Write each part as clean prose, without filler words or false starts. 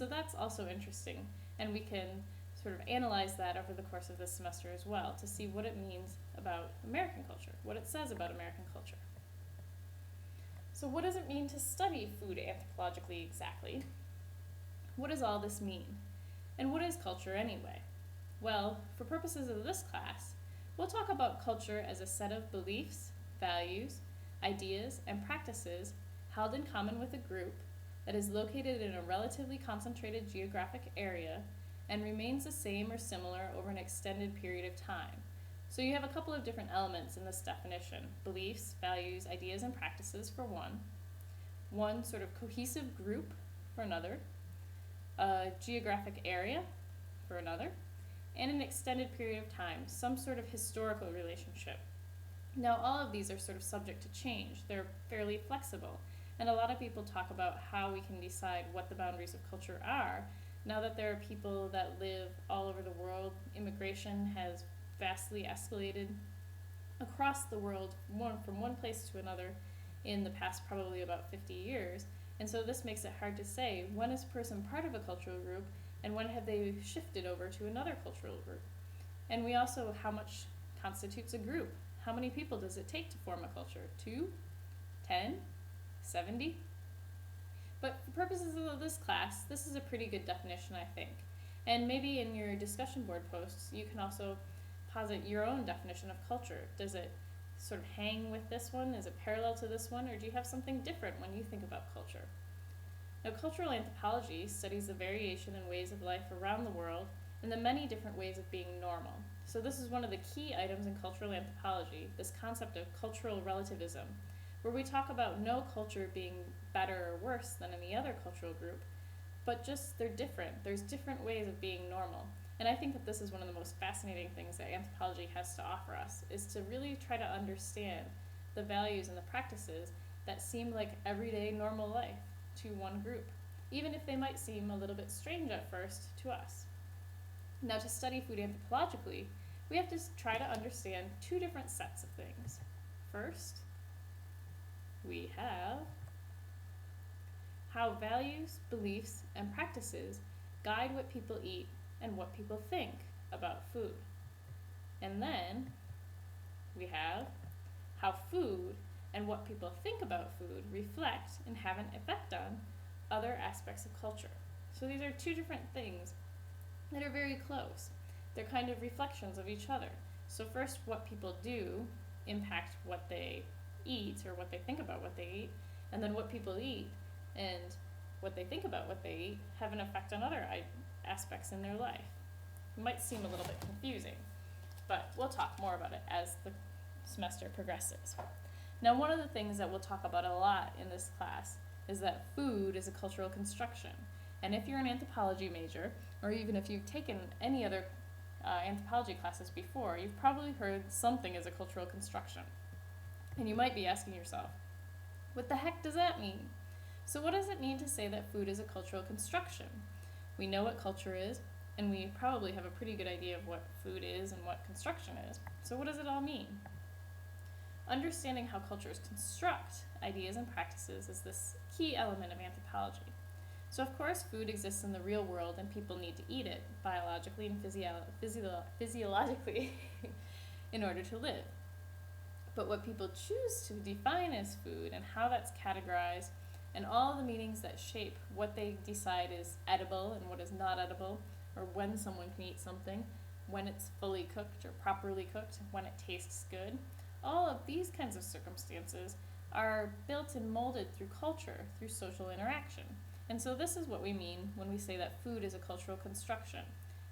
so that's also interesting, and we can sort of analyze that over the course of this semester as well to see what it means about American culture, what it says about American culture. So what does it mean to study food anthropologically exactly? What does all this mean? And what is culture anyway? Well, for purposes of this class, we'll talk about culture as a set of beliefs, values, ideas, and practices held in common with a group that is located in a relatively concentrated geographic area and remains the same or similar over an extended period of time. So you have a couple of different elements in this definition: beliefs, values, ideas, and practices for one sort of cohesive group for another, a geographic area for another, and an extended period of time, some sort of historical relationship. Now, all of these are sort of subject to change. They're fairly flexible, and a lot of people talk about how we can decide what the boundaries of culture are. Now that there are people that live all over the world, immigration has vastly escalated across the world, from one place to another in the past probably about 50 years. And so this makes it hard to say, when is a person part of a cultural group and when have they shifted over to another cultural group? And we also, how much constitutes a group? How many people does it take to form a culture? 2? 10? 70? But for purposes of this class, this is a pretty good definition, I think. And maybe in your discussion board posts, you can also posit your own definition of culture. Does it sort of hang with this one? Is it parallel to this one? Or do you have something different when you think about culture? Now, cultural anthropology studies the variation in ways of life around the world and the many different ways of being normal. So this is one of the key items in cultural anthropology, this concept of cultural relativism, where we talk about no culture being better or worse than any other cultural group, but just they're different. There's different ways of being normal. And I think that this is one of the most fascinating things that anthropology has to offer us, is to really try to understand the values and the practices that seem like everyday normal life to one group, even if they might seem a little bit strange at first to us. Now, to study food anthropologically, we have to try to understand two different sets of things. First, we have how values, beliefs, and practices guide what people eat and what people think about food. And then we have how food and what people think about food reflect and have an effect on other aspects of culture. So these are two different things that are very close. They're kind of reflections of each other. So first, what people do impact what they eat or what they think about what they eat, and then what people eat and what they think about what they eat have an effect on other aspects in their life. It might seem a little bit confusing, but we'll talk more about it as the semester progresses. Now, one of the things that we'll talk about a lot in this class is that food is a cultural construction. And if you're an anthropology major, or even if you've taken any other anthropology classes before, you've probably heard something is a cultural construction. And you might be asking yourself, what the heck does that mean? So what does it mean to say that food is a cultural construction? We know what culture is, and we probably have a pretty good idea of what food is and what construction is. So what does it all mean? Understanding how cultures construct ideas and practices is this key element of anthropology. So of course, food exists in the real world and people need to eat it biologically and physiologically in order to live. But what people choose to define as food and how that's categorized and all the meanings that shape what they decide is edible and what is not edible, or when someone can eat something, when it's fully cooked or properly cooked, when it tastes good, all of these kinds of circumstances are built and molded through culture, through social interaction. And so this is what we mean when we say that food is a cultural construction.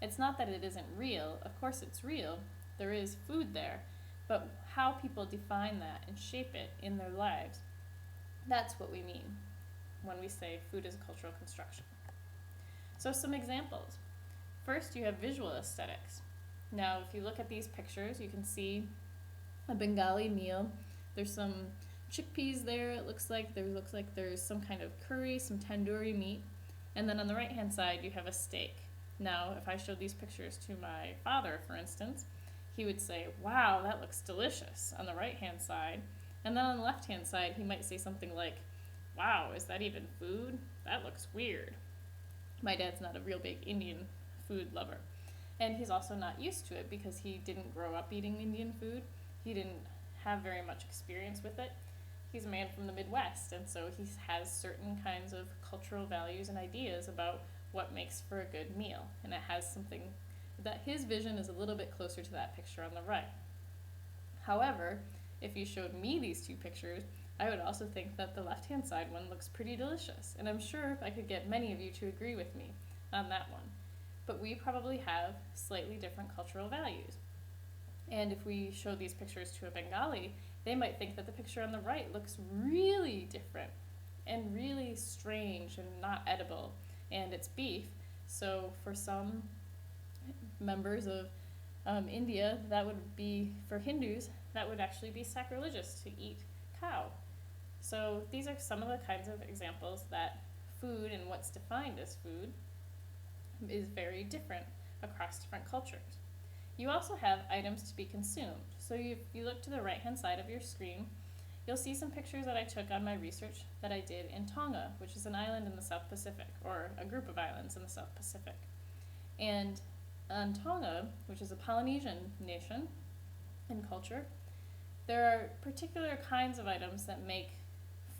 It's not that it isn't real. Of course it's real. There is food there. But how people define that and shape it in their lives, that's what we mean when we say food is a cultural construction. So some examples. First, you have visual aesthetics. Now, if you look at these pictures, you can see a Bengali meal. There's some chickpeas there. It looks like there's some kind of curry, some tandoori meat. And then on the right-hand side, you have a steak. Now, if I showed these pictures to my father, for instance, he would say, wow, that looks delicious on the right-hand side. And then on the left-hand side, he might say something like, wow, is that even food? That looks weird. My dad's not a real big Indian food lover. And he's also not used to it because he didn't grow up eating Indian food. He didn't have very much experience with it. He's a man from the Midwest, and so he has certain kinds of cultural values and ideas about what makes for a good meal. And it has something that his vision is a little bit closer to that picture on the right. However, if you showed me these two pictures, I would also think that the left-hand side one looks pretty delicious, and I'm sure I could get many of you to agree with me on that one. But we probably have slightly different cultural values. And if we show these pictures to a Bengali, they might think that the picture on the right looks really different and really strange and not edible, and it's beef. So for some members of India, that would be, for Hindus, that would actually be sacrilegious to eat cow. So these are some of the kinds of examples that food and what's defined as food is very different across different cultures. You also have items to be consumed. So if you look to the right-hand side of your screen, you'll see some pictures that I took on my research that I did in Tonga, which is an island in the South Pacific, or a group of islands in the South Pacific. And on Tonga, which is a Polynesian nation and culture, there are particular kinds of items that make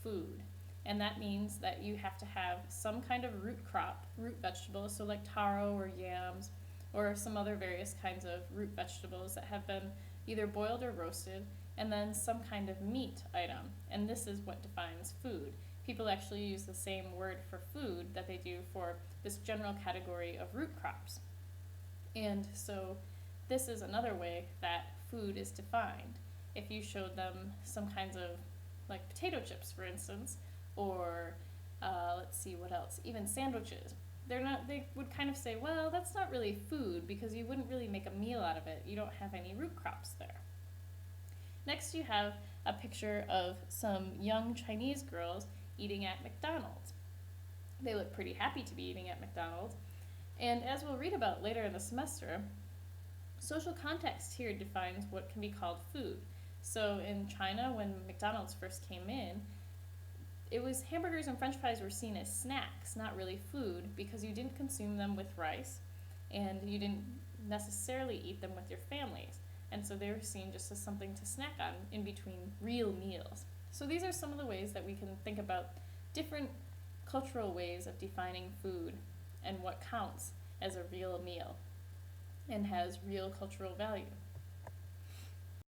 food. And that means that you have to have some kind of root crop, root vegetables, so like taro or yams, or some other various kinds of root vegetables that have been either boiled or roasted, and then some kind of meat item. And this is what defines food. People actually use the same word for food that they do for this general category of root crops. And so this is another way that food is defined. If you showed them some kinds of, like potato chips, for instance, or let's see what else, even sandwiches, they would kind of say, well, that's not really food because you wouldn't really make a meal out of it. You don't have any root crops there. Next you have a picture of some young Chinese girls eating at McDonald's. They look pretty happy to be eating at McDonald's. And as we'll read about later in the semester, social context here defines what can be called food. So in China, when McDonald's first came in, it was hamburgers and french fries were seen as snacks, not really food, because you didn't consume them with rice and you didn't necessarily eat them with your families. And so they were seen just as something to snack on in between real meals. So these are some of the ways that we can think about different cultural ways of defining food and what counts as a real meal and has real cultural value.